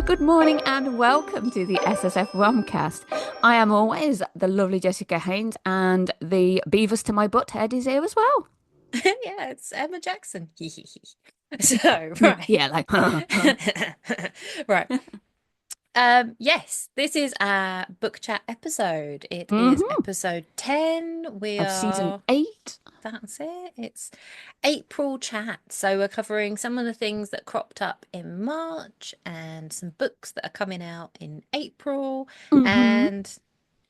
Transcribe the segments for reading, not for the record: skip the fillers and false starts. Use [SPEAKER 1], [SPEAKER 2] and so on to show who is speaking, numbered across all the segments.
[SPEAKER 1] good morning and welcome to the SSF Romcast. I am always the lovely Jessica Haynes, and the Beavis to my butt head is here as well.
[SPEAKER 2] Yeah, it's Emma Jackson. So, right.
[SPEAKER 1] Yeah, like
[SPEAKER 2] Right. Yes, this is our book chat episode. It is
[SPEAKER 1] hmm
[SPEAKER 2] episode 10. We
[SPEAKER 1] of season
[SPEAKER 2] are,
[SPEAKER 1] 8.
[SPEAKER 2] that's it. It's April chat. So we're covering some of the things that cropped up in March and some books that are coming out in April
[SPEAKER 1] hmm
[SPEAKER 2] and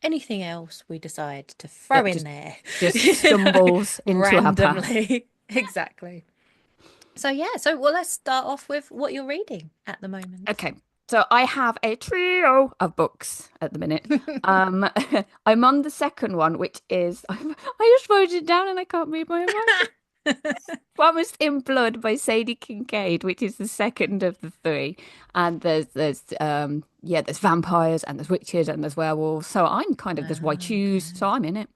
[SPEAKER 2] anything else we decide to throw
[SPEAKER 1] That
[SPEAKER 2] in
[SPEAKER 1] just
[SPEAKER 2] there,
[SPEAKER 1] just
[SPEAKER 2] you know,
[SPEAKER 1] stumbles into our path.
[SPEAKER 2] randomly. Exactly. So yeah, so well, let's start off with what you're reading at the moment.
[SPEAKER 1] Okay, so I have a trio of books at the minute. I'm on the second one, which is I just wrote it down and I can't read my own writing. Promised in Blood by Sadie Kincaid, which is the second of the three. And there's vampires and there's witches and there's werewolves. So I'm kind of there's white shoes, so
[SPEAKER 2] Okay.
[SPEAKER 1] I'm in it.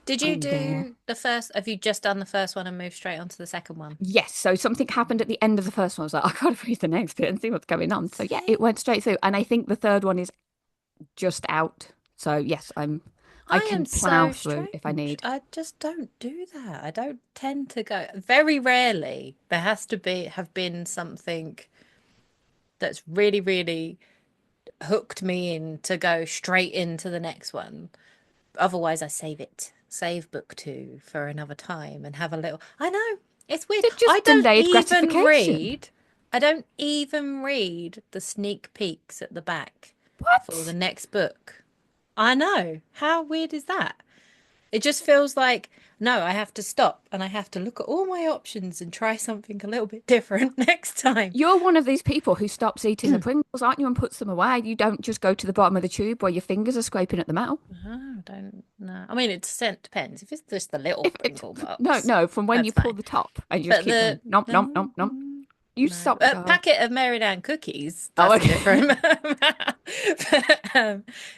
[SPEAKER 2] Did you
[SPEAKER 1] I'm there.
[SPEAKER 2] do the first? Have you just done the first one and moved straight on to the second one?
[SPEAKER 1] Yes, so something happened at the end of the first one. I was like, I gotta read the next bit and see what's going on. So yeah,
[SPEAKER 2] See,
[SPEAKER 1] it went straight through. And I think the third one is just out. So yes, I
[SPEAKER 2] I am
[SPEAKER 1] can plow
[SPEAKER 2] so
[SPEAKER 1] through if I
[SPEAKER 2] strange.
[SPEAKER 1] need.
[SPEAKER 2] I just don't do that. I don't tend to go. Very rarely there has to be have been something that's really, really hooked me in to go straight into the next one. Otherwise, I save it, save book two for another time and have a little. I know it's weird.
[SPEAKER 1] They're just delayed gratification.
[SPEAKER 2] I don't even read the sneak peeks at the back for the
[SPEAKER 1] What?
[SPEAKER 2] next book. I know. How weird is that? It just feels like, no, I have to stop and I have to look at all my options and try something a little bit different next time.
[SPEAKER 1] You're one of these people who stops eating the Pringles, aren't you, and puts them away. You don't just go to the bottom of the tube where your fingers are scraping at the metal.
[SPEAKER 2] Oh, I don't know. I mean, it depends. If it's just the little
[SPEAKER 1] If it's
[SPEAKER 2] Pringle
[SPEAKER 1] no,
[SPEAKER 2] box,
[SPEAKER 1] no, from when you
[SPEAKER 2] that's
[SPEAKER 1] pull
[SPEAKER 2] fine.
[SPEAKER 1] the top and you just
[SPEAKER 2] But
[SPEAKER 1] keep going,
[SPEAKER 2] the
[SPEAKER 1] nom, nom,
[SPEAKER 2] no,
[SPEAKER 1] nom, nom. You
[SPEAKER 2] no,
[SPEAKER 1] stop,
[SPEAKER 2] a
[SPEAKER 1] girl.
[SPEAKER 2] packet of Maryland cookies,
[SPEAKER 1] Oh,
[SPEAKER 2] that's a
[SPEAKER 1] okay.
[SPEAKER 2] different. But,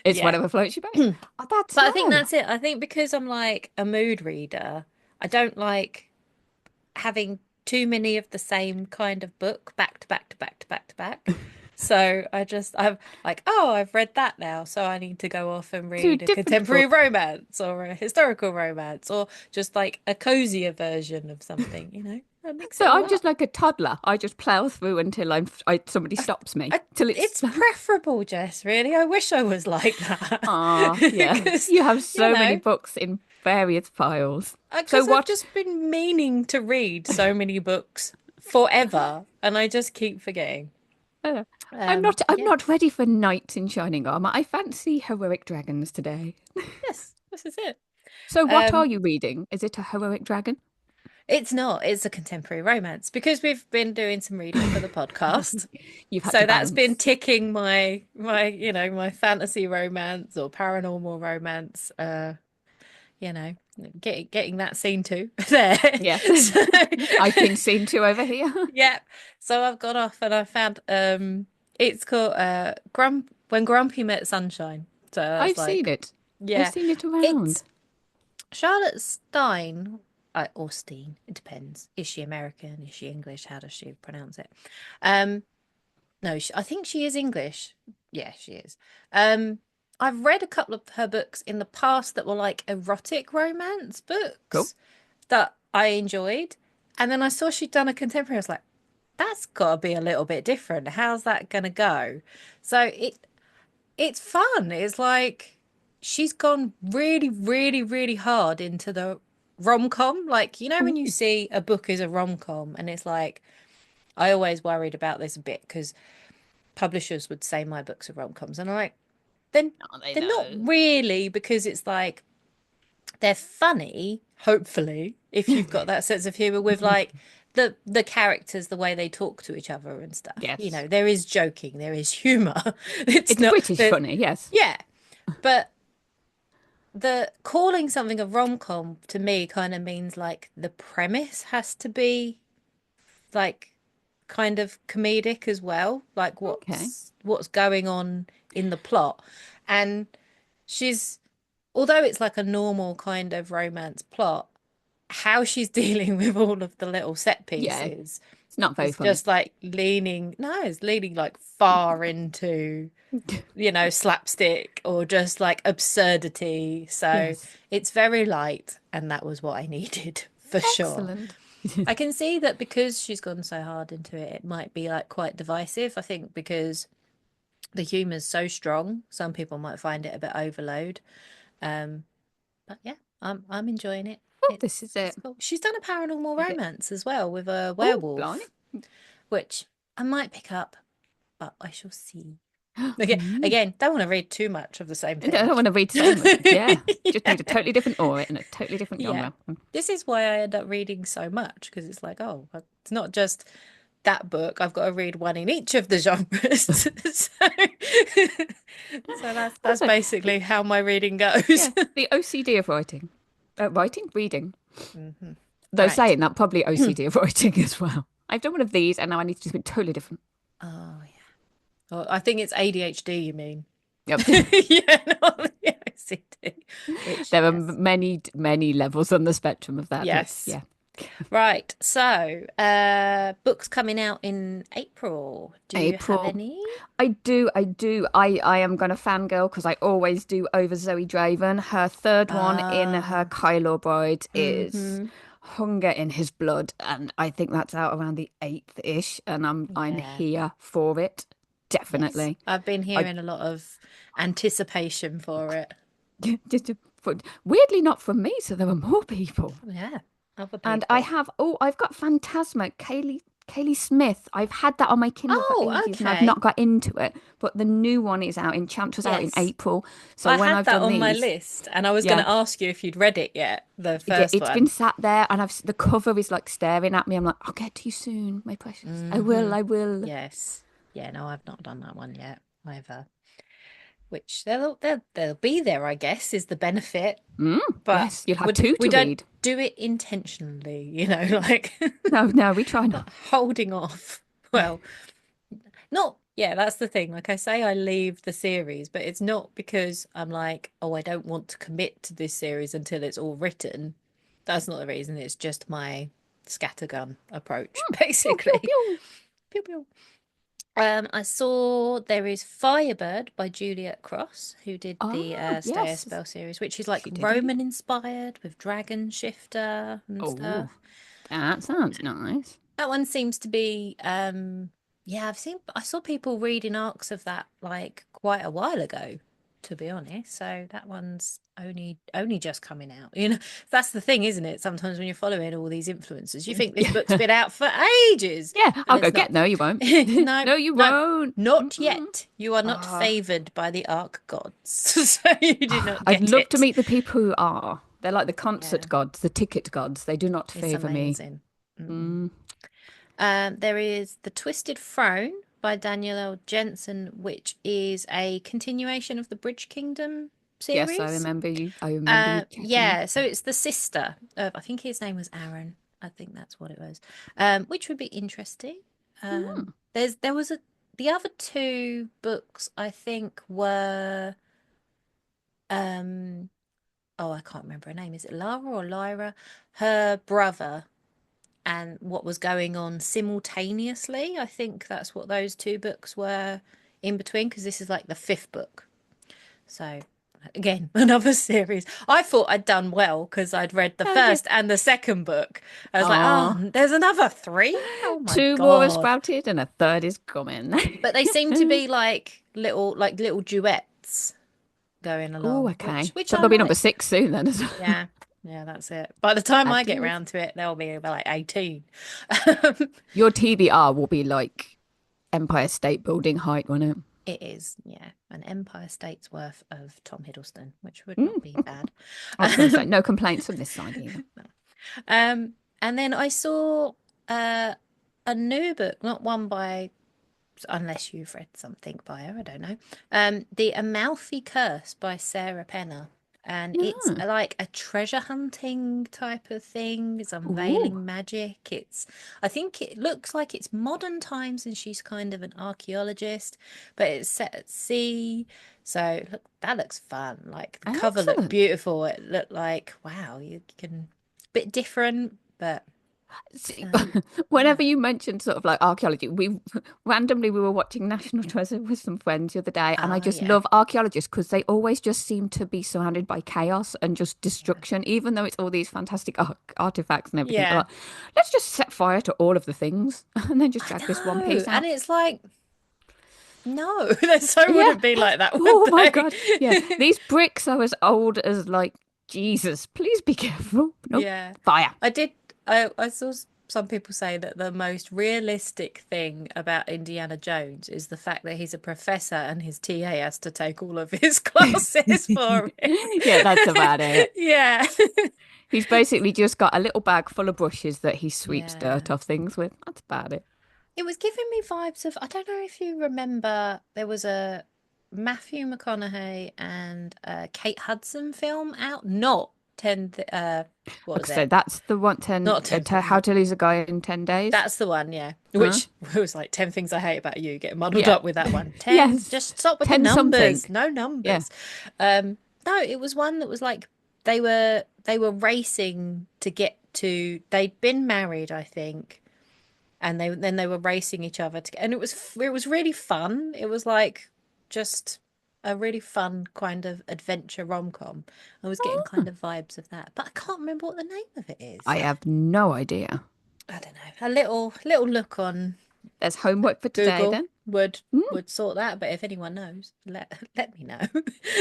[SPEAKER 1] It's
[SPEAKER 2] yeah.
[SPEAKER 1] whatever floats your boat.
[SPEAKER 2] But
[SPEAKER 1] Oh, that's
[SPEAKER 2] I think
[SPEAKER 1] no.
[SPEAKER 2] that's it. I think because I'm like a mood reader, I don't like having too many of the same kind of book back to back to back to back to back. So I'm like, oh, I've read that now, so I need to go off and
[SPEAKER 1] Two
[SPEAKER 2] read a
[SPEAKER 1] different
[SPEAKER 2] contemporary
[SPEAKER 1] books.
[SPEAKER 2] romance or a historical romance or just like a cozier version of something, I mix
[SPEAKER 1] So
[SPEAKER 2] it all
[SPEAKER 1] I'm just
[SPEAKER 2] up.
[SPEAKER 1] like a toddler. I just plow through until somebody stops me.
[SPEAKER 2] I,
[SPEAKER 1] Till it's
[SPEAKER 2] it's preferable, Jess, really. I wish I was like that.
[SPEAKER 1] ah, yeah.
[SPEAKER 2] Because,
[SPEAKER 1] You have
[SPEAKER 2] you
[SPEAKER 1] so many
[SPEAKER 2] know,
[SPEAKER 1] books in various piles. So
[SPEAKER 2] because I've
[SPEAKER 1] what?
[SPEAKER 2] just been meaning to read so many books forever, and I just keep forgetting.
[SPEAKER 1] Uh, I'm
[SPEAKER 2] Yeah.
[SPEAKER 1] not ready for knights in shining armor. I fancy heroic dragons today.
[SPEAKER 2] Yes, this is it.
[SPEAKER 1] So what are
[SPEAKER 2] Um,
[SPEAKER 1] you reading? Is it a heroic dragon?
[SPEAKER 2] it's not, it's a contemporary romance because we've been doing some reading for the podcast.
[SPEAKER 1] You've had to
[SPEAKER 2] So that's been
[SPEAKER 1] balance.
[SPEAKER 2] ticking my fantasy romance or paranormal romance, you know, getting that scene too there.
[SPEAKER 1] Yes.
[SPEAKER 2] So
[SPEAKER 1] I've been seen to over here.
[SPEAKER 2] yeah. So I've gone off and I found it's called When Grumpy Met Sunshine. So I was
[SPEAKER 1] I've seen
[SPEAKER 2] like,
[SPEAKER 1] it. I've
[SPEAKER 2] yeah.
[SPEAKER 1] seen it around.
[SPEAKER 2] It's Charlotte Stein, or Steen, it depends. Is she American? Is she English? How does she pronounce it? Um, no, I think she is English. Yeah, she is. Um, I've read a couple of her books in the past that were like erotic romance
[SPEAKER 1] Cool.
[SPEAKER 2] books that I enjoyed. And then I saw she'd done a contemporary. I was like, that's got to be a little bit different. How's that gonna go? So it's fun. It's like she's gone really, really, really hard into the rom-com. Like, when you
[SPEAKER 1] Ooh.
[SPEAKER 2] see a book is a rom-com, and it's like, I always worried about this a bit because publishers would say my books are rom-coms, and I'm like, then
[SPEAKER 1] Oh, they
[SPEAKER 2] they're not
[SPEAKER 1] know.
[SPEAKER 2] really because it's like they're funny, hopefully, if you've got that sense of humor with like the characters, the way they talk to each other and stuff.
[SPEAKER 1] Yes.
[SPEAKER 2] There is joking, there is humor. It's
[SPEAKER 1] It's
[SPEAKER 2] not
[SPEAKER 1] British
[SPEAKER 2] that,
[SPEAKER 1] funny, yes.
[SPEAKER 2] yeah. But the calling something a rom-com to me kind of means like the premise has to be like kind of comedic as well, like
[SPEAKER 1] Okay.
[SPEAKER 2] what's going on in the plot. And she's although it's like a normal kind of romance plot, how she's dealing with all of the little set
[SPEAKER 1] Yeah.
[SPEAKER 2] pieces
[SPEAKER 1] It's not very
[SPEAKER 2] It's
[SPEAKER 1] funny.
[SPEAKER 2] just like leaning, no, it's leaning like far into, slapstick or just like absurdity. So
[SPEAKER 1] Yes.
[SPEAKER 2] it's very light, and that was what I needed for sure.
[SPEAKER 1] Excellent.
[SPEAKER 2] I can see that because she's gone so hard into it, it might be like quite divisive. I think because the humor's so strong, some people might find it a bit overload. Um, but yeah, I'm enjoying it.
[SPEAKER 1] Well, this
[SPEAKER 2] It's
[SPEAKER 1] is it.
[SPEAKER 2] it's cool. She's done a paranormal
[SPEAKER 1] Is it?
[SPEAKER 2] romance as well with a
[SPEAKER 1] Oh, blimey.
[SPEAKER 2] werewolf, which I might pick up, but I shall see. Again,
[SPEAKER 1] Mm.
[SPEAKER 2] again, don't want to read too much of the same
[SPEAKER 1] I don't
[SPEAKER 2] thing.
[SPEAKER 1] want to read so much. Yeah. Just
[SPEAKER 2] Yeah.
[SPEAKER 1] need a totally different aura and a totally different
[SPEAKER 2] Yeah.
[SPEAKER 1] genre.
[SPEAKER 2] This is why I end up reading so much because it's like, oh, it's not just that book. I've got to read one in each of the genres. So that's
[SPEAKER 1] Also,
[SPEAKER 2] basically how my reading goes.
[SPEAKER 1] yeah, the OCD of writing. Reading.
[SPEAKER 2] hmm
[SPEAKER 1] Though
[SPEAKER 2] Right.
[SPEAKER 1] saying that, probably OCD of writing as well. I've done one of these and now I need to do something totally different.
[SPEAKER 2] Oh, yeah. Oh, I think it's ADHD, you mean?
[SPEAKER 1] Yep.
[SPEAKER 2] Yeah, not the OCD, which,
[SPEAKER 1] There are
[SPEAKER 2] yes.
[SPEAKER 1] many levels on the spectrum of that, but
[SPEAKER 2] Yes.
[SPEAKER 1] yeah.
[SPEAKER 2] Right. So, books coming out in April. Do you have
[SPEAKER 1] April.
[SPEAKER 2] any?
[SPEAKER 1] I am gonna fangirl because I always do over Zoe Draven. Her third one in her
[SPEAKER 2] Ah,
[SPEAKER 1] Kylo Bride is
[SPEAKER 2] mm-hmm.
[SPEAKER 1] Hunger in His Blood, and I think that's out around the eighth-ish, and I'm
[SPEAKER 2] Yeah.
[SPEAKER 1] here for it.
[SPEAKER 2] Yes.
[SPEAKER 1] Definitely.
[SPEAKER 2] I've been
[SPEAKER 1] I
[SPEAKER 2] hearing a lot of anticipation for it.
[SPEAKER 1] just weirdly not from me, so there are more people.
[SPEAKER 2] Yeah. Other
[SPEAKER 1] And
[SPEAKER 2] people.
[SPEAKER 1] I've got Phantasma, Kaylee Smith. I've had that on my Kindle for
[SPEAKER 2] Oh,
[SPEAKER 1] ages and I've
[SPEAKER 2] okay.
[SPEAKER 1] not got into it. But the new one is out in Champs was out in
[SPEAKER 2] Yes.
[SPEAKER 1] April. So
[SPEAKER 2] I
[SPEAKER 1] when
[SPEAKER 2] had
[SPEAKER 1] I've
[SPEAKER 2] that
[SPEAKER 1] done
[SPEAKER 2] on my
[SPEAKER 1] these,
[SPEAKER 2] list, and I was going
[SPEAKER 1] yeah,
[SPEAKER 2] to ask you if you'd read it yet, the first
[SPEAKER 1] it's been
[SPEAKER 2] one.
[SPEAKER 1] sat there and the cover is like staring at me. I'm like, I'll get to you soon, my precious.
[SPEAKER 2] hmm
[SPEAKER 1] I will.
[SPEAKER 2] Yes. Yeah, no, I've not done that one yet either. Which they'll be there, I guess, is the benefit.
[SPEAKER 1] Mm,
[SPEAKER 2] But
[SPEAKER 1] yes, you'll have
[SPEAKER 2] would
[SPEAKER 1] two
[SPEAKER 2] we
[SPEAKER 1] to
[SPEAKER 2] don't
[SPEAKER 1] read.
[SPEAKER 2] do it intentionally, like
[SPEAKER 1] No, we try not.
[SPEAKER 2] holding off. Well, not yeah, that's the thing. Like I say, I leave the series, but it's not because I'm like, oh, I don't want to commit to this series until it's all written. That's not the reason. It's just my scattergun approach,
[SPEAKER 1] Pew, pew,
[SPEAKER 2] basically.
[SPEAKER 1] pew.
[SPEAKER 2] Pew, pew. I saw there is Firebird by Juliet Cross, who did the
[SPEAKER 1] Ah,
[SPEAKER 2] Stay a
[SPEAKER 1] yes,
[SPEAKER 2] Spell series, which is like
[SPEAKER 1] she did indeed.
[SPEAKER 2] Roman inspired with Dragon Shifter and
[SPEAKER 1] Oh,
[SPEAKER 2] stuff.
[SPEAKER 1] that sounds nice.
[SPEAKER 2] That one seems to be, yeah, I saw people reading arcs of that like quite a while ago, to be honest. So that one's only just coming out. That's the thing, isn't it? Sometimes when you're following all these influencers, you think this book's
[SPEAKER 1] Yeah.
[SPEAKER 2] been out for ages,
[SPEAKER 1] Yeah,
[SPEAKER 2] and
[SPEAKER 1] I'll go
[SPEAKER 2] it's
[SPEAKER 1] get.
[SPEAKER 2] not.
[SPEAKER 1] No, you won't.
[SPEAKER 2] No,
[SPEAKER 1] No, you
[SPEAKER 2] no,
[SPEAKER 1] won't.
[SPEAKER 2] not
[SPEAKER 1] Mm-mm.
[SPEAKER 2] yet. You are not
[SPEAKER 1] Ah,
[SPEAKER 2] favored by the arc gods, so you do not
[SPEAKER 1] I'd
[SPEAKER 2] get
[SPEAKER 1] love to
[SPEAKER 2] it.
[SPEAKER 1] meet the people who are. They're like the
[SPEAKER 2] Yeah,
[SPEAKER 1] concert gods, the ticket gods. They do not
[SPEAKER 2] it's
[SPEAKER 1] favor me.
[SPEAKER 2] amazing. Mm-mm.
[SPEAKER 1] Mm.
[SPEAKER 2] There is The Twisted Throne by Daniel L. Jensen, which is a continuation of the Bridge Kingdom
[SPEAKER 1] Yes,
[SPEAKER 2] series.
[SPEAKER 1] I remember you chatting.
[SPEAKER 2] Yeah, so it's the sister of, I think his name was Aaron. I think that's what it was. Which would be interesting.
[SPEAKER 1] Mm.
[SPEAKER 2] There was the other two books I think were um oh, I can't remember her name. Is it Lara or Lyra? Her brother and what was going on simultaneously. I think that's what those two books were in between, because this is like the fifth book. So, again, another series. I thought I'd done well because I'd read the
[SPEAKER 1] Oh, yeah.
[SPEAKER 2] first and the second book. I was like, oh,
[SPEAKER 1] Aw.
[SPEAKER 2] there's another three? Oh my
[SPEAKER 1] Two more are
[SPEAKER 2] God.
[SPEAKER 1] sprouted and a third is coming.
[SPEAKER 2] But they seem to be like little duets going
[SPEAKER 1] Oh,
[SPEAKER 2] along, which
[SPEAKER 1] okay.
[SPEAKER 2] which
[SPEAKER 1] So
[SPEAKER 2] I
[SPEAKER 1] there'll be number
[SPEAKER 2] like.
[SPEAKER 1] six soon then as well.
[SPEAKER 2] Yeah. Yeah, that's it. By the time
[SPEAKER 1] Add
[SPEAKER 2] I
[SPEAKER 1] to
[SPEAKER 2] get
[SPEAKER 1] the list.
[SPEAKER 2] round to it, they'll be about like 18.
[SPEAKER 1] Your TBR will be like Empire State Building height, won't it?
[SPEAKER 2] It is, yeah, an Empire State's worth of Tom Hiddleston, which would not
[SPEAKER 1] Mm.
[SPEAKER 2] be bad.
[SPEAKER 1] I was going to say no complaints from this side either.
[SPEAKER 2] Um, and then I saw uh, a new book, not one by, unless you've read something by her, I don't know. The Amalfi Curse by Sarah Penner. And it's
[SPEAKER 1] No.
[SPEAKER 2] like a treasure hunting type of thing. It's
[SPEAKER 1] Ooh.
[SPEAKER 2] unveiling magic. I think it looks like it's modern times and she's kind of an archaeologist, but it's set at sea. So look, that looks fun. Like the cover looked
[SPEAKER 1] Excellent.
[SPEAKER 2] beautiful. It looked like, wow, you can, bit different, but.
[SPEAKER 1] See,
[SPEAKER 2] So, yeah.
[SPEAKER 1] whenever you mentioned sort of like archaeology, we were watching National Treasure with some friends the other day, and I
[SPEAKER 2] Oh,
[SPEAKER 1] just
[SPEAKER 2] yeah.
[SPEAKER 1] love archaeologists because they always just seem to be surrounded by chaos and just
[SPEAKER 2] Yeah.
[SPEAKER 1] destruction, even though it's all these fantastic artifacts and everything. They're
[SPEAKER 2] Yeah.
[SPEAKER 1] like, let's just set fire to all of the things and then just
[SPEAKER 2] I
[SPEAKER 1] drag this one
[SPEAKER 2] know.
[SPEAKER 1] piece
[SPEAKER 2] And
[SPEAKER 1] out.
[SPEAKER 2] it's like, no, they so
[SPEAKER 1] Yeah.
[SPEAKER 2] wouldn't be like that, would
[SPEAKER 1] Oh my
[SPEAKER 2] they?
[SPEAKER 1] God. Yeah. These bricks are as old as like Jesus. Please be careful. Nope.
[SPEAKER 2] Yeah.
[SPEAKER 1] Fire.
[SPEAKER 2] I did. I saw some people say that the most realistic thing about Indiana Jones is the fact that he's a professor and his TA has to take all of his classes for him.
[SPEAKER 1] Yeah, that's about it.
[SPEAKER 2] Yeah.
[SPEAKER 1] He's basically just got a little bag full of brushes that he sweeps
[SPEAKER 2] Yeah.
[SPEAKER 1] dirt off things with. That's about it.
[SPEAKER 2] It was giving me vibes of, I don't know if you remember, there was a Matthew McConaughey and Kate Hudson film out, not 10, what
[SPEAKER 1] Like
[SPEAKER 2] was
[SPEAKER 1] I said,
[SPEAKER 2] it?
[SPEAKER 1] that's the one ten
[SPEAKER 2] Not 10,
[SPEAKER 1] how to lose a guy in 10 days.
[SPEAKER 2] that's the one, yeah.
[SPEAKER 1] Huh?
[SPEAKER 2] Which was like 10 things I hate about you, getting muddled
[SPEAKER 1] Yeah.
[SPEAKER 2] up with that one. 10,
[SPEAKER 1] Yes.
[SPEAKER 2] just stop with the
[SPEAKER 1] 10 something.
[SPEAKER 2] numbers. No
[SPEAKER 1] Yeah.
[SPEAKER 2] numbers. No, it was one that was like they were racing to get to, they'd been married, I think, and they were racing each other to, and it was really fun. It was like just a really fun kind of adventure rom-com. I was getting kind
[SPEAKER 1] Oh,
[SPEAKER 2] of vibes of that, but I can't remember what the name of it is.
[SPEAKER 1] I have no idea.
[SPEAKER 2] I don't know. A little look on
[SPEAKER 1] There's homework for today
[SPEAKER 2] Google
[SPEAKER 1] then.
[SPEAKER 2] would
[SPEAKER 1] Mm.
[SPEAKER 2] sort that, but if anyone knows, let me know.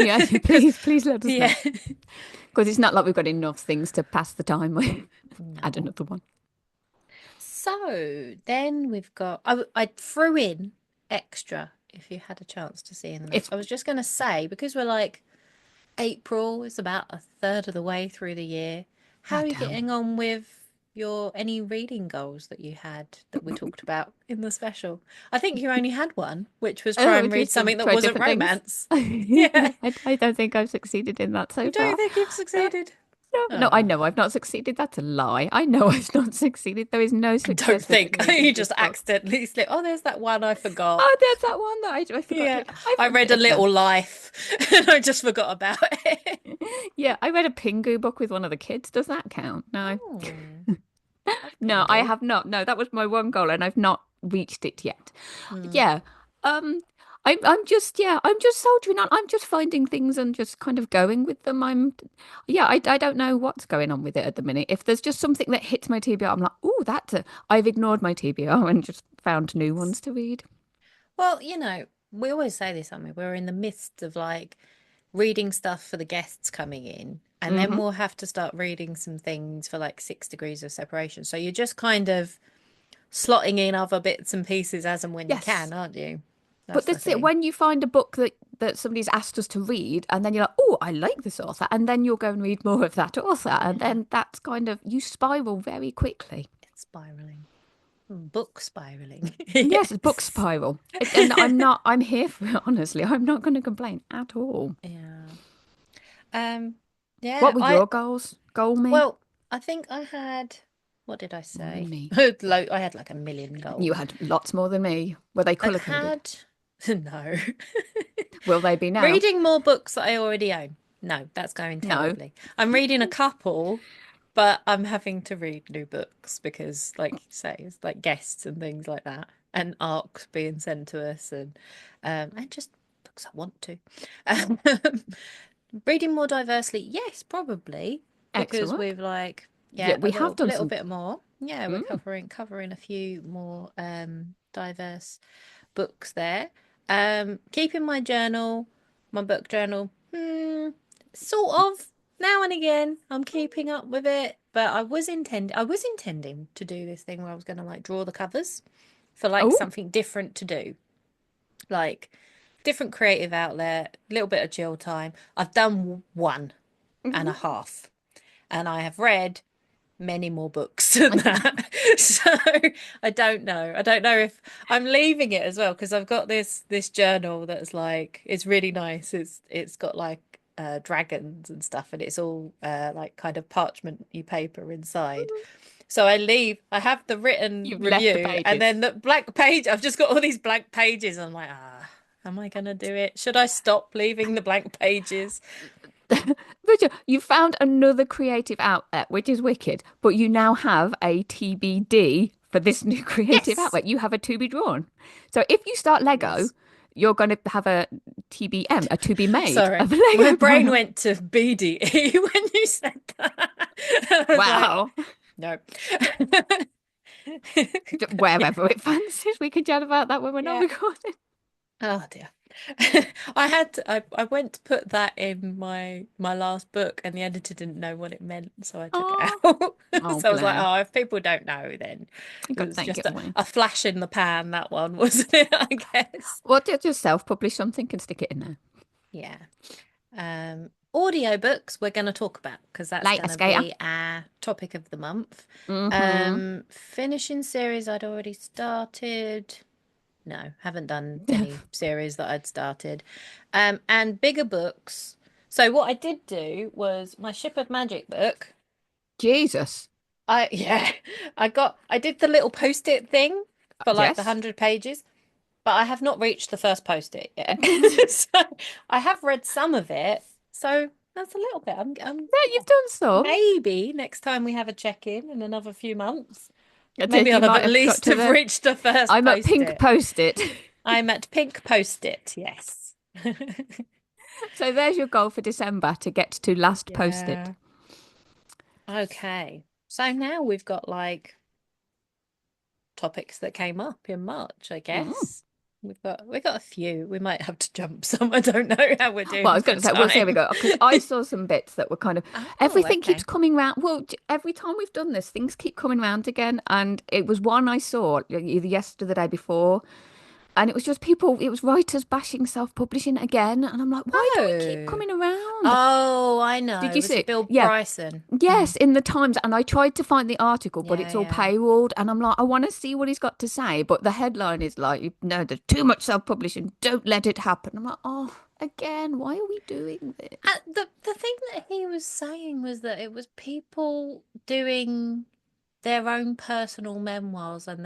[SPEAKER 1] Yeah,
[SPEAKER 2] Because
[SPEAKER 1] please let us know.
[SPEAKER 2] yeah.
[SPEAKER 1] Because it's not like we've got enough things to pass the time with. Add
[SPEAKER 2] No.
[SPEAKER 1] another one.
[SPEAKER 2] So then we've got I threw in extra if you had a chance to see in the notes.
[SPEAKER 1] If
[SPEAKER 2] I was just going to say because we're like April is about a third of the way through the year. How
[SPEAKER 1] oh
[SPEAKER 2] are you
[SPEAKER 1] damn.
[SPEAKER 2] getting on with your any reading goals that you had that we talked about in the special? I think you only had one, which was try
[SPEAKER 1] Oh,
[SPEAKER 2] and
[SPEAKER 1] which
[SPEAKER 2] read
[SPEAKER 1] was to
[SPEAKER 2] something that
[SPEAKER 1] try
[SPEAKER 2] wasn't
[SPEAKER 1] different things.
[SPEAKER 2] romance. Yeah.
[SPEAKER 1] I don't think I've succeeded in that
[SPEAKER 2] You
[SPEAKER 1] so
[SPEAKER 2] don't
[SPEAKER 1] far.
[SPEAKER 2] think you've
[SPEAKER 1] No,
[SPEAKER 2] succeeded?
[SPEAKER 1] no, no, I
[SPEAKER 2] Oh,
[SPEAKER 1] know I've not succeeded. That's a lie. I know I've not succeeded. There is no
[SPEAKER 2] I don't
[SPEAKER 1] success within
[SPEAKER 2] think
[SPEAKER 1] reading
[SPEAKER 2] you
[SPEAKER 1] this
[SPEAKER 2] just
[SPEAKER 1] book.
[SPEAKER 2] accidentally slip. Oh, there's that one I forgot.
[SPEAKER 1] Oh, there's that one that I forgot to
[SPEAKER 2] Yeah,
[SPEAKER 1] read.
[SPEAKER 2] I read A Little Life and I just forgot about it.
[SPEAKER 1] Yeah, I read a Pingu book with one of the kids. Does that count? No.
[SPEAKER 2] Oh, that's
[SPEAKER 1] No, I
[SPEAKER 2] Pingu.
[SPEAKER 1] have not. No, that was my one goal and I've not reached it yet.
[SPEAKER 2] Hmm.
[SPEAKER 1] Yeah. Um, I'm just soldiering on. I'm just finding things and just kind of going with them. I don't know what's going on with it at the minute. If there's just something that hits my TBR, I'm like, oh, I've ignored my TBR and just found new ones to read.
[SPEAKER 2] Well, we always say this, aren't we? We're in the midst of like reading stuff for the guests coming in, and then
[SPEAKER 1] Hmm.
[SPEAKER 2] we'll have to start reading some things for like 6 degrees of separation. So you're just kind of slotting in other bits and pieces as and when you
[SPEAKER 1] Yes.
[SPEAKER 2] can, aren't you?
[SPEAKER 1] But
[SPEAKER 2] That's the
[SPEAKER 1] that's it.
[SPEAKER 2] thing.
[SPEAKER 1] When you find a book that somebody's asked us to read, and then you're like, oh, I like this author, and then you'll go and read more of that author, and
[SPEAKER 2] Yeah,
[SPEAKER 1] then that's kind of you spiral very quickly.
[SPEAKER 2] it's spiraling. Book spiraling.
[SPEAKER 1] Yes, it's book
[SPEAKER 2] Yes.
[SPEAKER 1] spiral. And I'm here for it, honestly. I'm not going to complain at all.
[SPEAKER 2] Yeah. Um, yeah,
[SPEAKER 1] What were your goals? Goal me?
[SPEAKER 2] well, I think I had, what did I
[SPEAKER 1] More than
[SPEAKER 2] say?
[SPEAKER 1] me.
[SPEAKER 2] I had like a million
[SPEAKER 1] You
[SPEAKER 2] goals.
[SPEAKER 1] had lots more than me. Were they
[SPEAKER 2] I
[SPEAKER 1] colour coded?
[SPEAKER 2] had, no.
[SPEAKER 1] Will they be now?
[SPEAKER 2] Reading more books that I already own. No, that's going
[SPEAKER 1] No.
[SPEAKER 2] terribly. I'm reading a couple, but I'm having to read new books because, like you say, it's like guests and things like that, and arcs being sent to us, and just books I want to. Um, reading more diversely, yes, probably because
[SPEAKER 1] Excellent.
[SPEAKER 2] we've like,
[SPEAKER 1] Yeah,
[SPEAKER 2] yeah, a
[SPEAKER 1] we have done
[SPEAKER 2] little
[SPEAKER 1] some.
[SPEAKER 2] bit more. Yeah, we're
[SPEAKER 1] Mm.
[SPEAKER 2] covering a few more diverse books there. Keeping my journal, my book journal, sort of now and again. I'm keeping up with it, but I was intending to do this thing where I was going to like draw the covers for like
[SPEAKER 1] Oh.
[SPEAKER 2] something different to do, like different creative outlet, a little bit of chill time. I've done one and a
[SPEAKER 1] Mhm.
[SPEAKER 2] half, and I have read many more books than that. So I don't know. I don't know if I'm leaving it as well because I've got this journal that's like it's really nice. It's got like dragons and stuff and it's all like kind of parchment-y paper inside. So I have the written
[SPEAKER 1] You've left the
[SPEAKER 2] review and
[SPEAKER 1] pages.
[SPEAKER 2] then the blank page. I've just got all these blank pages. I'm like, am I gonna do it? Should I stop leaving the blank pages?
[SPEAKER 1] But you found another creative outlet, which is wicked, but you now have a TBD for this new creative
[SPEAKER 2] Yes.
[SPEAKER 1] outlet. You have a to be drawn. So if you start Lego,
[SPEAKER 2] Yes.
[SPEAKER 1] you're going to have a TBM, a to be made
[SPEAKER 2] Sorry.
[SPEAKER 1] of
[SPEAKER 2] My
[SPEAKER 1] Lego
[SPEAKER 2] brain
[SPEAKER 1] Brown.
[SPEAKER 2] went to BDE when you said that. I was like,
[SPEAKER 1] Wow.
[SPEAKER 2] no.
[SPEAKER 1] Wherever it fancies, we can chat about that when we're not
[SPEAKER 2] Yeah.
[SPEAKER 1] recording.
[SPEAKER 2] Oh dear. I went to put that in my last book and the editor didn't know what it meant, so I took it
[SPEAKER 1] Oh,
[SPEAKER 2] out.
[SPEAKER 1] oh,
[SPEAKER 2] So I was like,
[SPEAKER 1] Blair.
[SPEAKER 2] oh, if people don't know, then
[SPEAKER 1] You
[SPEAKER 2] it
[SPEAKER 1] got to
[SPEAKER 2] was
[SPEAKER 1] thank
[SPEAKER 2] just
[SPEAKER 1] it away.
[SPEAKER 2] a flash in the pan, that one, wasn't it? I guess.
[SPEAKER 1] Well, just self-publish something and stick it in there.
[SPEAKER 2] Yeah. Audiobooks we're going to talk about because that's
[SPEAKER 1] Later,
[SPEAKER 2] going to
[SPEAKER 1] skater.
[SPEAKER 2] be our topic of the month.
[SPEAKER 1] Mm-hmm.
[SPEAKER 2] Finishing series I'd already started. No, haven't done any series that I'd started. And bigger books. So what I did do was my Ship of Magic book.
[SPEAKER 1] Jesus.
[SPEAKER 2] Yeah, I did the little post-it thing for like the
[SPEAKER 1] Yes.
[SPEAKER 2] 100 pages, but I have not reached the first post-it yet. So I have read some of it. So that's a little bit.
[SPEAKER 1] Yeah, you've done some.
[SPEAKER 2] Maybe next time we have a check-in in another few months,
[SPEAKER 1] I
[SPEAKER 2] maybe
[SPEAKER 1] think you
[SPEAKER 2] I'll have
[SPEAKER 1] might
[SPEAKER 2] at
[SPEAKER 1] have got
[SPEAKER 2] least
[SPEAKER 1] to
[SPEAKER 2] have
[SPEAKER 1] the
[SPEAKER 2] reached the first
[SPEAKER 1] I'm at pink
[SPEAKER 2] post-it.
[SPEAKER 1] post-it.
[SPEAKER 2] I'm at pink post-it, yes.
[SPEAKER 1] So there's your goal for December to get to last post-it.
[SPEAKER 2] Yeah. Okay. So now we've got like topics that came up in March, I
[SPEAKER 1] Mm.
[SPEAKER 2] guess. We've got a few. We might have to jump some. I don't know how we're
[SPEAKER 1] Well, I
[SPEAKER 2] doing
[SPEAKER 1] was
[SPEAKER 2] for
[SPEAKER 1] going to say, we'll see how we
[SPEAKER 2] time.
[SPEAKER 1] go. Because I saw some bits that were kind of
[SPEAKER 2] Oh,
[SPEAKER 1] everything keeps
[SPEAKER 2] okay.
[SPEAKER 1] coming round. Well, every time we've done this, things keep coming round again. And it was one I saw either yesterday or the day before. And it was just people, it was writers bashing self-publishing again. And I'm like, why do we keep
[SPEAKER 2] Oh.
[SPEAKER 1] coming around?
[SPEAKER 2] Oh, I
[SPEAKER 1] Did
[SPEAKER 2] know.
[SPEAKER 1] you
[SPEAKER 2] Was
[SPEAKER 1] see
[SPEAKER 2] it
[SPEAKER 1] it?
[SPEAKER 2] Bill
[SPEAKER 1] Yeah.
[SPEAKER 2] Bryson?
[SPEAKER 1] Yes,
[SPEAKER 2] Mm.
[SPEAKER 1] in the Times. And I tried to find the article, but
[SPEAKER 2] Yeah,
[SPEAKER 1] it's all
[SPEAKER 2] yeah.
[SPEAKER 1] paywalled. And I'm like, I want to see what he's got to say. But the headline is like, no, there's too much self-publishing. Don't let it happen. I'm like, oh, again, why are we doing this?
[SPEAKER 2] The thing that he was saying was that it was people doing their own personal memoirs and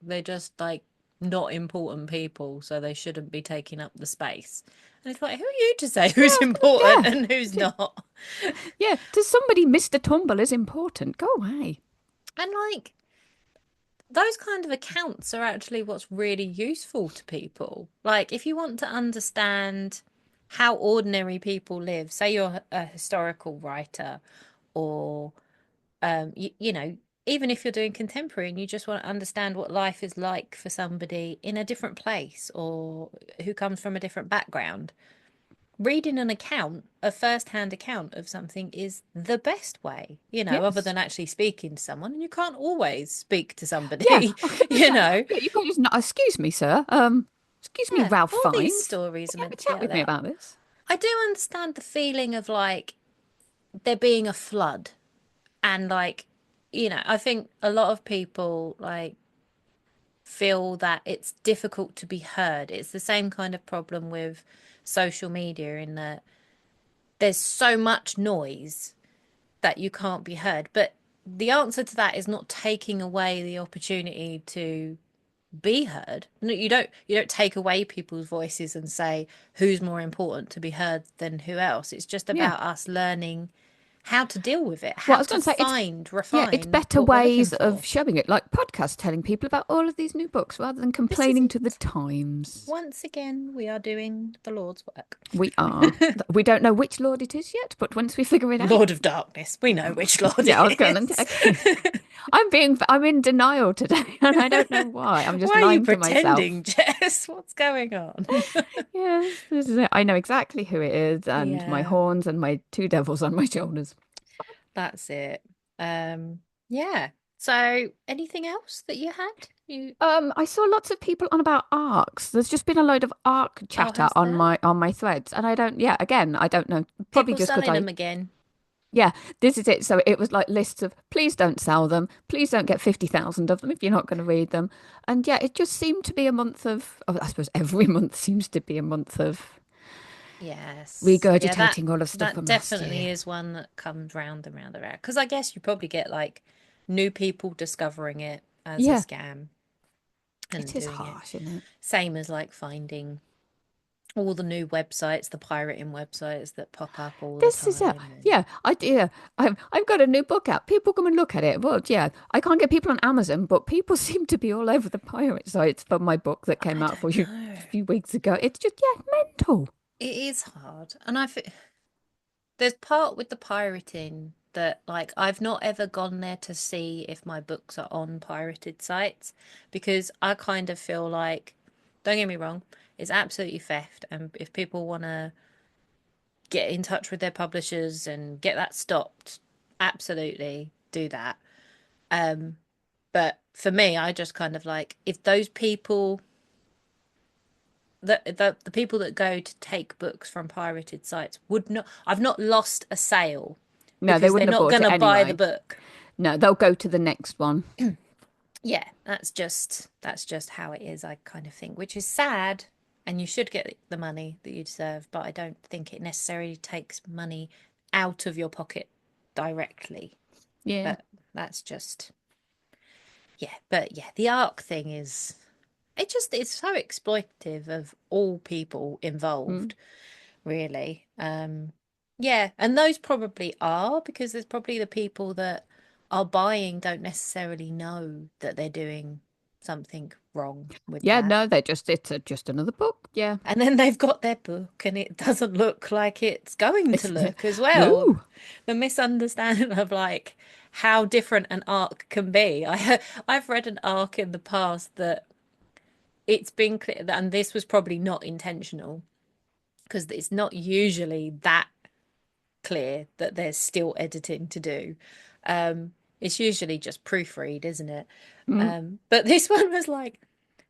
[SPEAKER 2] they're just like not important people, so they shouldn't be taking up the space. And it's like, who are you to say
[SPEAKER 1] Yeah,
[SPEAKER 2] who's
[SPEAKER 1] I was
[SPEAKER 2] important
[SPEAKER 1] gonna,
[SPEAKER 2] and who's not?
[SPEAKER 1] yeah. Does somebody Mr. Tumble is important? Go away.
[SPEAKER 2] And like those kind of accounts are actually what's really useful to people. Like if you want to understand how ordinary people live, say you're a historical writer or you know, even if you're doing contemporary and you just want to understand what life is like for somebody in a different place or who comes from a different background, reading an account, a first-hand account of something is the best way, other
[SPEAKER 1] Yes.
[SPEAKER 2] than actually speaking to someone. And you can't always speak to
[SPEAKER 1] Yeah,
[SPEAKER 2] somebody,
[SPEAKER 1] I was gonna
[SPEAKER 2] you
[SPEAKER 1] say.
[SPEAKER 2] know.
[SPEAKER 1] Yeah, you can't just not. Excuse me, sir. Excuse me,
[SPEAKER 2] Yeah,
[SPEAKER 1] Ralph
[SPEAKER 2] all these
[SPEAKER 1] Fiennes.
[SPEAKER 2] stories
[SPEAKER 1] Will
[SPEAKER 2] are
[SPEAKER 1] you have a
[SPEAKER 2] meant to be
[SPEAKER 1] chat
[SPEAKER 2] out
[SPEAKER 1] with me
[SPEAKER 2] there.
[SPEAKER 1] about this?
[SPEAKER 2] I do understand the feeling of like there being a flood and like, I think a lot of people like feel that it's difficult to be heard. It's the same kind of problem with social media in that there's so much noise that you can't be heard. But the answer to that is not taking away the opportunity to be heard. No, you don't take away people's voices and say who's more important to be heard than who else. It's just
[SPEAKER 1] Yeah.
[SPEAKER 2] about us learning how to deal with it,
[SPEAKER 1] Well, I
[SPEAKER 2] how
[SPEAKER 1] was
[SPEAKER 2] to
[SPEAKER 1] going to say it's
[SPEAKER 2] refine
[SPEAKER 1] better
[SPEAKER 2] what we're looking
[SPEAKER 1] ways of
[SPEAKER 2] for.
[SPEAKER 1] showing it, like podcasts telling people about all of these new books rather than
[SPEAKER 2] This is
[SPEAKER 1] complaining to the
[SPEAKER 2] it.
[SPEAKER 1] Times.
[SPEAKER 2] Once again, we are doing the Lord's work.
[SPEAKER 1] We are. We don't know which Lord it is yet, but once we figure it out,
[SPEAKER 2] Lord of Darkness. We know which Lord
[SPEAKER 1] yeah, I was
[SPEAKER 2] it
[SPEAKER 1] going to.
[SPEAKER 2] is.
[SPEAKER 1] Okay. I'm in denial today, and I don't know why. I'm just
[SPEAKER 2] Why are you
[SPEAKER 1] lying to myself.
[SPEAKER 2] pretending, Jess? What's going on?
[SPEAKER 1] Yes, this is it. I know exactly who it is, and my
[SPEAKER 2] Yeah,
[SPEAKER 1] horns and my two devils on my shoulders.
[SPEAKER 2] that's it. Yeah. So, anything else that you had?
[SPEAKER 1] I saw lots of people on about arcs. There's just been a load of arc
[SPEAKER 2] Oh,
[SPEAKER 1] chatter
[SPEAKER 2] has there?
[SPEAKER 1] on my threads, and I don't. Yeah, again, I don't know. Probably
[SPEAKER 2] People
[SPEAKER 1] just because
[SPEAKER 2] selling
[SPEAKER 1] I.
[SPEAKER 2] them again.
[SPEAKER 1] Yeah, this is it. So it was like lists of please don't sell them, please don't get 50,000 of them if you're not going to read them, and yeah, it just seemed to be a month of. Oh, I suppose every month seems to be a month of
[SPEAKER 2] Yes. Yeah, that
[SPEAKER 1] regurgitating all of stuff
[SPEAKER 2] that
[SPEAKER 1] from last
[SPEAKER 2] definitely
[SPEAKER 1] year.
[SPEAKER 2] is one that comes round and round and round. Because I guess you probably get like new people discovering it as a
[SPEAKER 1] Yeah,
[SPEAKER 2] scam and
[SPEAKER 1] it is
[SPEAKER 2] doing it.
[SPEAKER 1] harsh, isn't it?
[SPEAKER 2] Same as like finding all the new websites, the pirating websites that pop up all the
[SPEAKER 1] This is it.
[SPEAKER 2] time. And
[SPEAKER 1] Yeah, yeah. I've got a new book out. People come and look at it. But yeah, I can't get people on Amazon, but people seem to be all over the pirate sites for my book that came
[SPEAKER 2] I
[SPEAKER 1] out for
[SPEAKER 2] don't
[SPEAKER 1] you
[SPEAKER 2] know.
[SPEAKER 1] a few weeks ago. It's just mental.
[SPEAKER 2] It is hard. And there's part with the pirating that like I've not ever gone there to see if my books are on pirated sites because I kind of feel like, don't get me wrong, it's absolutely theft. And if people want to get in touch with their publishers and get that stopped, absolutely do that. Um, but for me, I just kind of like if those people the people that go to take books from pirated sites would not I've not lost a sale
[SPEAKER 1] No, they
[SPEAKER 2] because they're
[SPEAKER 1] wouldn't have
[SPEAKER 2] not
[SPEAKER 1] bought
[SPEAKER 2] going
[SPEAKER 1] it
[SPEAKER 2] to buy the
[SPEAKER 1] anyway.
[SPEAKER 2] book.
[SPEAKER 1] No, they'll go to the next one.
[SPEAKER 2] Yeah, that's just how it is, I kind of think, which is sad, and you should get the money that you deserve, but I don't think it necessarily takes money out of your pocket directly.
[SPEAKER 1] Yeah.
[SPEAKER 2] But that's just yeah, but yeah, the ARC thing is it's so exploitative of all people
[SPEAKER 1] Mm.
[SPEAKER 2] involved, really. Yeah, and those probably are because there's probably the people that are buying don't necessarily know that they're doing something wrong with
[SPEAKER 1] Yeah,
[SPEAKER 2] that.
[SPEAKER 1] no, just another book. Yeah.
[SPEAKER 2] And then they've got their book and it doesn't look like it's going to
[SPEAKER 1] It's
[SPEAKER 2] look as well.
[SPEAKER 1] no.
[SPEAKER 2] The misunderstanding of like how different an arc can be. I've read an arc in the past that it's been clear that, and this was probably not intentional because it's not usually that clear that there's still editing to do. It's usually just proofread, isn't it?
[SPEAKER 1] Mm.
[SPEAKER 2] But this one was like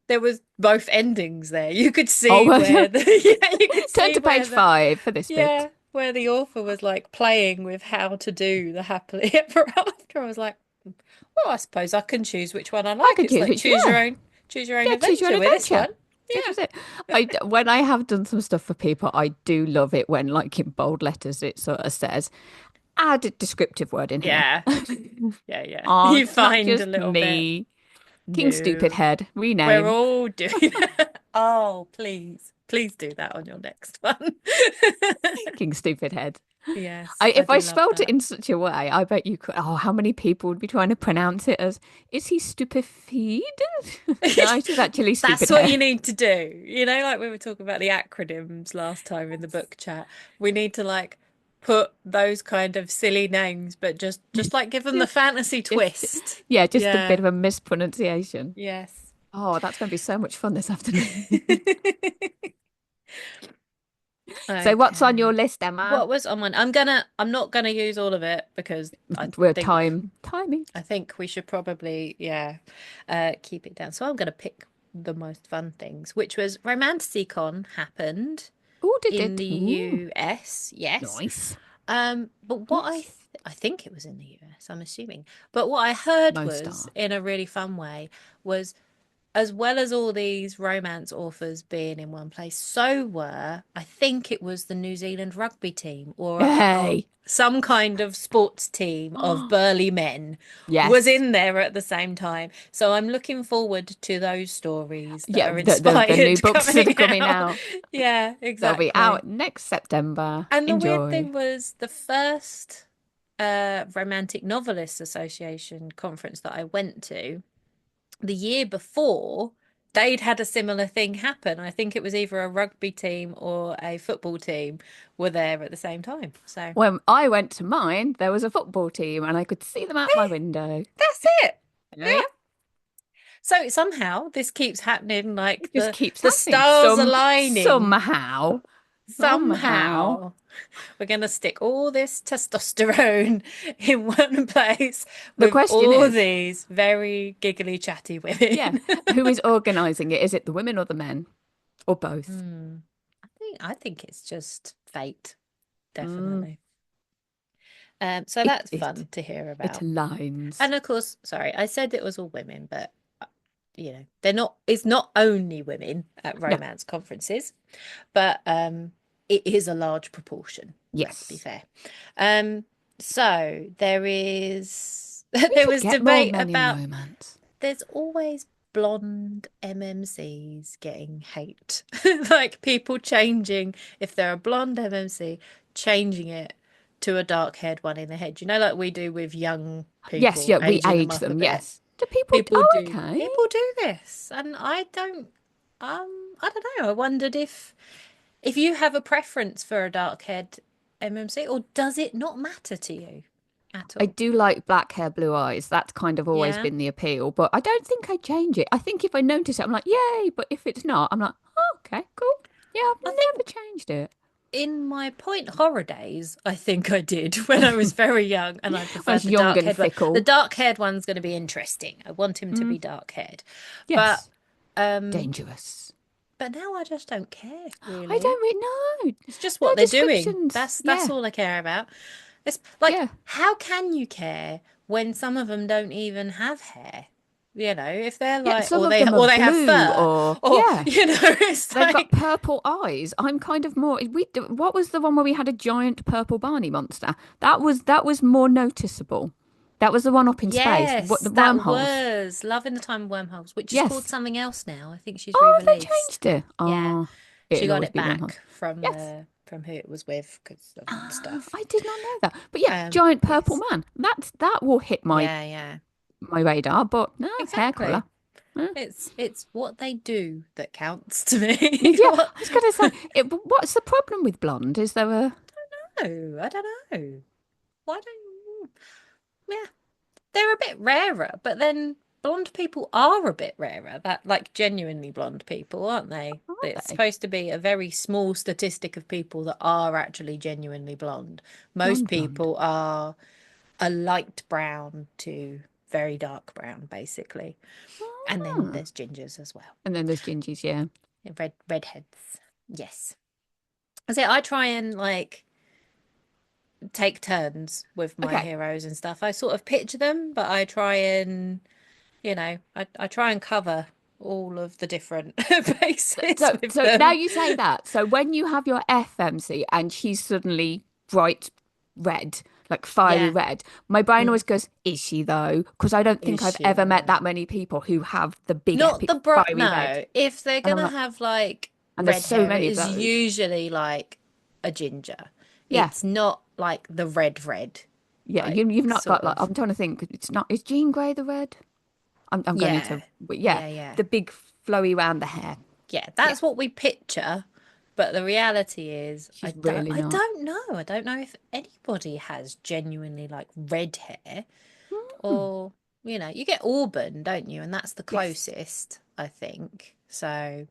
[SPEAKER 2] there was both endings there. You could
[SPEAKER 1] Oh,
[SPEAKER 2] see
[SPEAKER 1] well,
[SPEAKER 2] where the yeah, you could
[SPEAKER 1] turn
[SPEAKER 2] see
[SPEAKER 1] to
[SPEAKER 2] where
[SPEAKER 1] page
[SPEAKER 2] the
[SPEAKER 1] 5 for this bit.
[SPEAKER 2] yeah, where the author was like playing with how to do the happily ever after. I was like, well, I suppose I can choose which one I
[SPEAKER 1] I
[SPEAKER 2] like.
[SPEAKER 1] could
[SPEAKER 2] It's
[SPEAKER 1] choose
[SPEAKER 2] like
[SPEAKER 1] which, yeah.
[SPEAKER 2] choose your own
[SPEAKER 1] Yeah, choose your own
[SPEAKER 2] adventure with this
[SPEAKER 1] adventure.
[SPEAKER 2] one.
[SPEAKER 1] This was
[SPEAKER 2] Yeah.
[SPEAKER 1] it. When I have done some stuff for people, I do love it when, like in bold letters, it sort of says, add a descriptive word in here.
[SPEAKER 2] Yeah. Yeah, yeah.
[SPEAKER 1] Oh,
[SPEAKER 2] You
[SPEAKER 1] it's not
[SPEAKER 2] find a
[SPEAKER 1] just
[SPEAKER 2] little bit.
[SPEAKER 1] me. King Stupid
[SPEAKER 2] No.
[SPEAKER 1] Head,
[SPEAKER 2] We're
[SPEAKER 1] rename.
[SPEAKER 2] all doing that. Oh, please. Please do that on your next one.
[SPEAKER 1] King Stupid Head.
[SPEAKER 2] Yes, I
[SPEAKER 1] If I
[SPEAKER 2] do love
[SPEAKER 1] spelt it
[SPEAKER 2] that.
[SPEAKER 1] in such a way, I bet you could. Oh, how many people would be trying to pronounce it as, is he stupefied? No, it's just actually
[SPEAKER 2] That's
[SPEAKER 1] Stupid
[SPEAKER 2] what you
[SPEAKER 1] Head.
[SPEAKER 2] need to do. You know, like we were talking about the acronyms last time in the book chat. We need to like put those kind of silly names, but just like give them the
[SPEAKER 1] Just,
[SPEAKER 2] fantasy
[SPEAKER 1] just,
[SPEAKER 2] twist.
[SPEAKER 1] yeah, just a bit
[SPEAKER 2] Yeah.
[SPEAKER 1] of a mispronunciation.
[SPEAKER 2] Yes.
[SPEAKER 1] Oh, that's going to be so much fun this afternoon. So, what's on your
[SPEAKER 2] Okay.
[SPEAKER 1] list, Emma?
[SPEAKER 2] What was on mine? I'm not gonna use all of it because
[SPEAKER 1] We're
[SPEAKER 2] think
[SPEAKER 1] timing.
[SPEAKER 2] I think we should probably, yeah, keep it down. So I'm going to pick the most fun things, which was Romanticon happened
[SPEAKER 1] Oh, did
[SPEAKER 2] in
[SPEAKER 1] it?
[SPEAKER 2] the
[SPEAKER 1] Ooh,
[SPEAKER 2] US, yes.
[SPEAKER 1] nice,
[SPEAKER 2] But what
[SPEAKER 1] nice.
[SPEAKER 2] I think it was in the US, I'm assuming. But what I heard
[SPEAKER 1] Lone
[SPEAKER 2] was,
[SPEAKER 1] Star.
[SPEAKER 2] in a really fun way, was as well as all these romance authors being in one place, so were, I think it was the New Zealand rugby team or
[SPEAKER 1] Hey.
[SPEAKER 2] some kind of sports team of burly men was
[SPEAKER 1] Yes.
[SPEAKER 2] in there at the same time. So I'm looking forward to those stories that
[SPEAKER 1] Yeah,
[SPEAKER 2] are
[SPEAKER 1] the new
[SPEAKER 2] inspired
[SPEAKER 1] books that are
[SPEAKER 2] coming
[SPEAKER 1] coming
[SPEAKER 2] out.
[SPEAKER 1] out.
[SPEAKER 2] Yeah,
[SPEAKER 1] They'll be
[SPEAKER 2] exactly.
[SPEAKER 1] out next September.
[SPEAKER 2] And the weird
[SPEAKER 1] Enjoy.
[SPEAKER 2] thing was the first Romantic Novelists Association conference that I went to the year before, they'd had a similar thing happen. I think it was either a rugby team or a football team were there at the same time. So
[SPEAKER 1] When I went to mine, there was a football team and I could see them out my window.
[SPEAKER 2] that's it.
[SPEAKER 1] Yeah,
[SPEAKER 2] Yeah.
[SPEAKER 1] yeah.
[SPEAKER 2] So somehow this keeps happening, like
[SPEAKER 1] It just keeps
[SPEAKER 2] the
[SPEAKER 1] happening.
[SPEAKER 2] stars aligning.
[SPEAKER 1] Somehow, somehow.
[SPEAKER 2] Somehow we're going to stick all this testosterone in one place
[SPEAKER 1] The
[SPEAKER 2] with
[SPEAKER 1] question
[SPEAKER 2] all
[SPEAKER 1] is,
[SPEAKER 2] these very giggly, chatty
[SPEAKER 1] yeah,
[SPEAKER 2] women.
[SPEAKER 1] who is organizing it? Is it the women or the men? Or both?
[SPEAKER 2] Hmm. I think it's just fate,
[SPEAKER 1] Mm,
[SPEAKER 2] definitely. So
[SPEAKER 1] it
[SPEAKER 2] that's
[SPEAKER 1] it
[SPEAKER 2] fun to hear
[SPEAKER 1] it
[SPEAKER 2] about.
[SPEAKER 1] aligns.
[SPEAKER 2] And of course, sorry, I said it was all women, but you know, they're not, it's not only women at
[SPEAKER 1] No,
[SPEAKER 2] romance conferences, but it is a large proportion, let's be
[SPEAKER 1] yes.
[SPEAKER 2] fair. Um, so there is
[SPEAKER 1] We
[SPEAKER 2] there
[SPEAKER 1] should
[SPEAKER 2] was
[SPEAKER 1] get more
[SPEAKER 2] debate
[SPEAKER 1] men in
[SPEAKER 2] about
[SPEAKER 1] romance.
[SPEAKER 2] there's always blonde MMCs getting hate. Like people changing, if they're a blonde MMC, changing it to a dark-haired one in the head. You know, like we do with young
[SPEAKER 1] Yes,
[SPEAKER 2] people,
[SPEAKER 1] yeah, we
[SPEAKER 2] aging them
[SPEAKER 1] age
[SPEAKER 2] up a
[SPEAKER 1] them.
[SPEAKER 2] bit.
[SPEAKER 1] Yes. Do people?
[SPEAKER 2] People
[SPEAKER 1] Oh,
[SPEAKER 2] do
[SPEAKER 1] okay.
[SPEAKER 2] people do this, and I don't know. I wondered if you have a preference for a dark-haired MMC, or does it not matter to you at
[SPEAKER 1] I
[SPEAKER 2] all?
[SPEAKER 1] do like black hair, blue eyes. That's kind of always
[SPEAKER 2] Yeah.
[SPEAKER 1] been the appeal, but I don't think I change it. I think if I notice it, I'm like, yay. But if it's not, I'm like, oh, okay, cool. Yeah, I've
[SPEAKER 2] I
[SPEAKER 1] never
[SPEAKER 2] think
[SPEAKER 1] changed it.
[SPEAKER 2] in my point horror days, I think I did when I was very young and I
[SPEAKER 1] I was
[SPEAKER 2] preferred the
[SPEAKER 1] young
[SPEAKER 2] dark
[SPEAKER 1] and
[SPEAKER 2] haired one. The
[SPEAKER 1] fickle.
[SPEAKER 2] dark haired one's going to be interesting. I want him to
[SPEAKER 1] Mm,
[SPEAKER 2] be dark haired. But
[SPEAKER 1] yes,
[SPEAKER 2] um
[SPEAKER 1] dangerous.
[SPEAKER 2] but now I just don't care
[SPEAKER 1] I
[SPEAKER 2] really.
[SPEAKER 1] don't really know.
[SPEAKER 2] It's just
[SPEAKER 1] No
[SPEAKER 2] what they're doing.
[SPEAKER 1] descriptions.
[SPEAKER 2] That's
[SPEAKER 1] Yeah,
[SPEAKER 2] all I care about. It's like,
[SPEAKER 1] yeah,
[SPEAKER 2] how can you care when some of them don't even have hair? You know, if they're
[SPEAKER 1] yeah.
[SPEAKER 2] like,
[SPEAKER 1] Some of them are
[SPEAKER 2] or they have
[SPEAKER 1] blue,
[SPEAKER 2] fur,
[SPEAKER 1] or
[SPEAKER 2] or
[SPEAKER 1] yeah,
[SPEAKER 2] you know, it's
[SPEAKER 1] they've got
[SPEAKER 2] like,
[SPEAKER 1] purple eyes. I'm kind of more. What was the one where we had a giant purple Barney monster? That was more noticeable. That was the one up in space. What
[SPEAKER 2] yes,
[SPEAKER 1] the
[SPEAKER 2] that
[SPEAKER 1] wormholes?
[SPEAKER 2] was Love in the Time of Wormholes, which is called
[SPEAKER 1] Yes.
[SPEAKER 2] something else now. I think she's
[SPEAKER 1] Oh, have they
[SPEAKER 2] re-released.
[SPEAKER 1] changed it?
[SPEAKER 2] Yeah,
[SPEAKER 1] Oh,
[SPEAKER 2] she
[SPEAKER 1] it'll
[SPEAKER 2] got
[SPEAKER 1] always
[SPEAKER 2] it
[SPEAKER 1] be wormholes.
[SPEAKER 2] back from
[SPEAKER 1] Yes.
[SPEAKER 2] who it was with because of
[SPEAKER 1] Ah,
[SPEAKER 2] stuff.
[SPEAKER 1] I did not know that. But yeah, giant purple
[SPEAKER 2] Yes,
[SPEAKER 1] man. That will hit my
[SPEAKER 2] yeah, yeah,
[SPEAKER 1] my radar. But no hair color.
[SPEAKER 2] exactly.
[SPEAKER 1] Eh.
[SPEAKER 2] It's what they do that counts to me.
[SPEAKER 1] Yeah,
[SPEAKER 2] What?
[SPEAKER 1] I was going to say, what's the problem with blonde? Is there a?
[SPEAKER 2] No, I don't know. Why don't? Yeah, they're a bit rarer, but then blonde people are a bit rarer. That like genuinely blonde people, aren't they?
[SPEAKER 1] Are
[SPEAKER 2] It's
[SPEAKER 1] they
[SPEAKER 2] supposed to be a very small statistic of people that are actually genuinely blonde. Most
[SPEAKER 1] blonde blonde?
[SPEAKER 2] people are a light brown to very dark brown, basically. And then
[SPEAKER 1] Ah.
[SPEAKER 2] there's gingers as well.
[SPEAKER 1] And then there's gingers. Yeah.
[SPEAKER 2] Redheads. Yes. I try and like take turns with my
[SPEAKER 1] Okay.
[SPEAKER 2] heroes and stuff. I sort of pitch them, but I try and, I try and cover all of the different bases
[SPEAKER 1] So,
[SPEAKER 2] with
[SPEAKER 1] so now
[SPEAKER 2] them.
[SPEAKER 1] you say that. So when you have your FMC and she's suddenly bright red, like fiery
[SPEAKER 2] Yeah.
[SPEAKER 1] red, my brain
[SPEAKER 2] Mm.
[SPEAKER 1] always goes, "Is she though?" Because I don't
[SPEAKER 2] Is
[SPEAKER 1] think I've
[SPEAKER 2] she
[SPEAKER 1] ever met
[SPEAKER 2] though?
[SPEAKER 1] that many people who have the big
[SPEAKER 2] Not
[SPEAKER 1] epic
[SPEAKER 2] the bro.
[SPEAKER 1] fiery red.
[SPEAKER 2] No, if they're
[SPEAKER 1] And I'm
[SPEAKER 2] gonna
[SPEAKER 1] like,
[SPEAKER 2] have like
[SPEAKER 1] and there's
[SPEAKER 2] red
[SPEAKER 1] so
[SPEAKER 2] hair, it
[SPEAKER 1] many of
[SPEAKER 2] is
[SPEAKER 1] those.
[SPEAKER 2] usually like a ginger.
[SPEAKER 1] Yeah,
[SPEAKER 2] It's not like the red,
[SPEAKER 1] yeah.
[SPEAKER 2] like
[SPEAKER 1] You've not
[SPEAKER 2] sort
[SPEAKER 1] got like
[SPEAKER 2] of.
[SPEAKER 1] I'm trying to think. It's not. Is Jean Grey the red? I'm going
[SPEAKER 2] Yeah,
[SPEAKER 1] into. But yeah,
[SPEAKER 2] yeah.
[SPEAKER 1] the big flowy round the hair.
[SPEAKER 2] Yeah,
[SPEAKER 1] Yeah,
[SPEAKER 2] that's what we picture, but the reality is
[SPEAKER 1] she's really
[SPEAKER 2] I
[SPEAKER 1] not.
[SPEAKER 2] don't know. I don't know if anybody has genuinely like red hair
[SPEAKER 1] Hmm.
[SPEAKER 2] or you get auburn, don't you? And that's the
[SPEAKER 1] Yes.
[SPEAKER 2] closest, I think. So,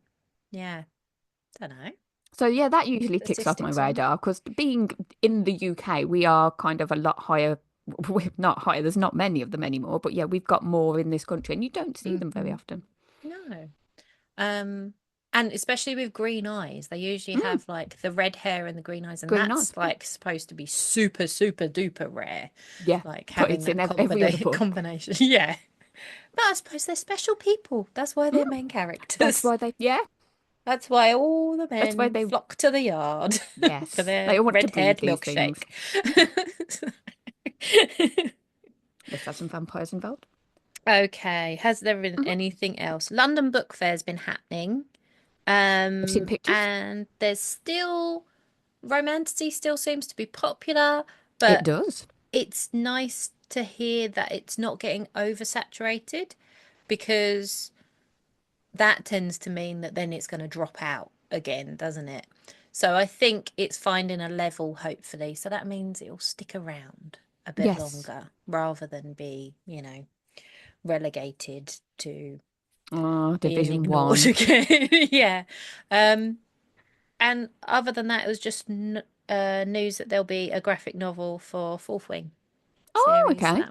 [SPEAKER 2] yeah, don't know.
[SPEAKER 1] So yeah, that usually ticks off my
[SPEAKER 2] Statistics on that.
[SPEAKER 1] radar because being in the UK, we are kind of a lot higher. We're not higher. There's not many of them anymore, but yeah, we've got more in this country, and you don't see them very
[SPEAKER 2] Hmm.
[SPEAKER 1] often.
[SPEAKER 2] No. Um, and especially with green eyes, they usually
[SPEAKER 1] Mm,
[SPEAKER 2] have like the red hair and the green eyes, and
[SPEAKER 1] green eyes.
[SPEAKER 2] that's
[SPEAKER 1] Yeah,
[SPEAKER 2] like supposed to be super, super duper rare.
[SPEAKER 1] yeah,
[SPEAKER 2] Like
[SPEAKER 1] but
[SPEAKER 2] having
[SPEAKER 1] it's in
[SPEAKER 2] that
[SPEAKER 1] every other book.
[SPEAKER 2] combination. Yeah. But I suppose they're special people. That's why they're
[SPEAKER 1] Mm,
[SPEAKER 2] main
[SPEAKER 1] that's
[SPEAKER 2] characters.
[SPEAKER 1] why they. Yeah,
[SPEAKER 2] That's why all the
[SPEAKER 1] that's why
[SPEAKER 2] men
[SPEAKER 1] they.
[SPEAKER 2] flock to the yard for
[SPEAKER 1] Yes,
[SPEAKER 2] their
[SPEAKER 1] they all want to breed
[SPEAKER 2] red-haired
[SPEAKER 1] these things.
[SPEAKER 2] milkshake.
[SPEAKER 1] Let's have some vampires involved.
[SPEAKER 2] Okay, has there been
[SPEAKER 1] Hmm.
[SPEAKER 2] anything else? London Book Fair's been happening.
[SPEAKER 1] I've seen pictures.
[SPEAKER 2] And there's still romantasy still seems to be popular,
[SPEAKER 1] It
[SPEAKER 2] but
[SPEAKER 1] does.
[SPEAKER 2] it's nice to hear that it's not getting oversaturated because that tends to mean that then it's going to drop out again, doesn't it? So I think it's finding a level, hopefully. So that means it'll stick around a bit
[SPEAKER 1] Yes.
[SPEAKER 2] longer rather than be, relegated to
[SPEAKER 1] Oh,
[SPEAKER 2] being
[SPEAKER 1] Division
[SPEAKER 2] ignored
[SPEAKER 1] One.
[SPEAKER 2] again. Yeah. Um, and other than that, it was just news that there'll be a graphic novel for Fourth Wing
[SPEAKER 1] Oh,
[SPEAKER 2] series.
[SPEAKER 1] okay.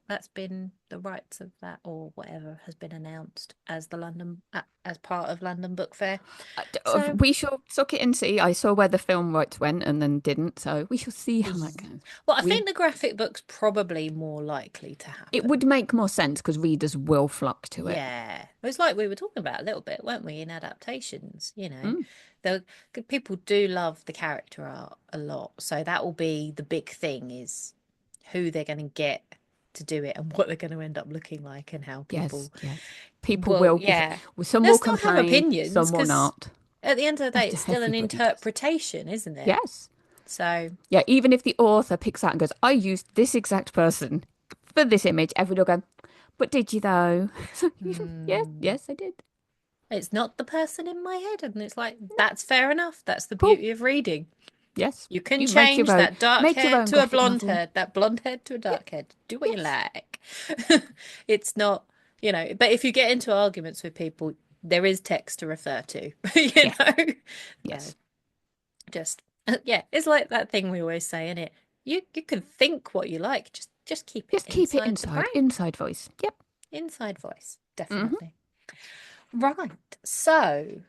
[SPEAKER 2] That's been the rights of that or whatever has been announced as the London as part of London Book Fair. So
[SPEAKER 1] We shall suck it and see. I saw where the film rights went and then didn't, so we shall see how that
[SPEAKER 2] y-
[SPEAKER 1] goes.
[SPEAKER 2] well, I
[SPEAKER 1] We
[SPEAKER 2] think the graphic book's probably more likely to
[SPEAKER 1] It
[SPEAKER 2] happen.
[SPEAKER 1] would make more sense because readers will flock to it.
[SPEAKER 2] Yeah, it was like we were talking about a little bit, weren't we, in adaptations?
[SPEAKER 1] Mm.
[SPEAKER 2] The people do love the character art a lot, so that will be the big thing is who they're going to get to do it and what they're going to end up looking like and how
[SPEAKER 1] Yes,
[SPEAKER 2] people
[SPEAKER 1] yes. People
[SPEAKER 2] will,
[SPEAKER 1] will,
[SPEAKER 2] yeah.
[SPEAKER 1] some
[SPEAKER 2] They'll
[SPEAKER 1] will
[SPEAKER 2] still have
[SPEAKER 1] complain,
[SPEAKER 2] opinions
[SPEAKER 1] some will
[SPEAKER 2] because
[SPEAKER 1] not.
[SPEAKER 2] at the end of the day, it's still an
[SPEAKER 1] Everybody does.
[SPEAKER 2] interpretation, isn't it?
[SPEAKER 1] Yes.
[SPEAKER 2] So,
[SPEAKER 1] Yeah, even if the author picks out and goes, I used this exact person for this image, everybody will go, but did you though? Yes,
[SPEAKER 2] mm,
[SPEAKER 1] yes, I did.
[SPEAKER 2] it's not the person in my head. And it's like, that's fair enough. That's the
[SPEAKER 1] Cool.
[SPEAKER 2] beauty of reading.
[SPEAKER 1] Yes.
[SPEAKER 2] You can
[SPEAKER 1] You make your
[SPEAKER 2] change
[SPEAKER 1] own,
[SPEAKER 2] that dark
[SPEAKER 1] make your
[SPEAKER 2] hair
[SPEAKER 1] own
[SPEAKER 2] to a
[SPEAKER 1] graphic
[SPEAKER 2] blonde
[SPEAKER 1] novel.
[SPEAKER 2] hair, that blonde hair to a
[SPEAKER 1] Yeah,
[SPEAKER 2] dark hair. Do what you
[SPEAKER 1] yes.
[SPEAKER 2] like. It's not, but if you get into arguments with people, there is text to refer to, you
[SPEAKER 1] Yes.
[SPEAKER 2] know? So
[SPEAKER 1] Yes.
[SPEAKER 2] just, yeah, it's like that thing we always say, isn't it? You can think what you like, just keep it
[SPEAKER 1] Just keep it
[SPEAKER 2] inside the
[SPEAKER 1] inside.
[SPEAKER 2] brain.
[SPEAKER 1] Inside voice. Yep.
[SPEAKER 2] Inside voice,
[SPEAKER 1] Hmm.
[SPEAKER 2] definitely. Right. So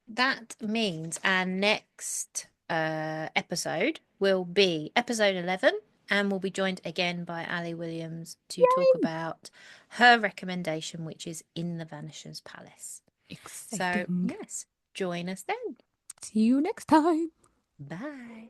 [SPEAKER 2] that means our next episode will be episode 11, and we'll be joined again by Ali Williams to talk
[SPEAKER 1] Yay.
[SPEAKER 2] about her recommendation, which is In the Vanishers Palace. So,
[SPEAKER 1] Exciting.
[SPEAKER 2] yes, join us then.
[SPEAKER 1] See you next time.
[SPEAKER 2] Bye.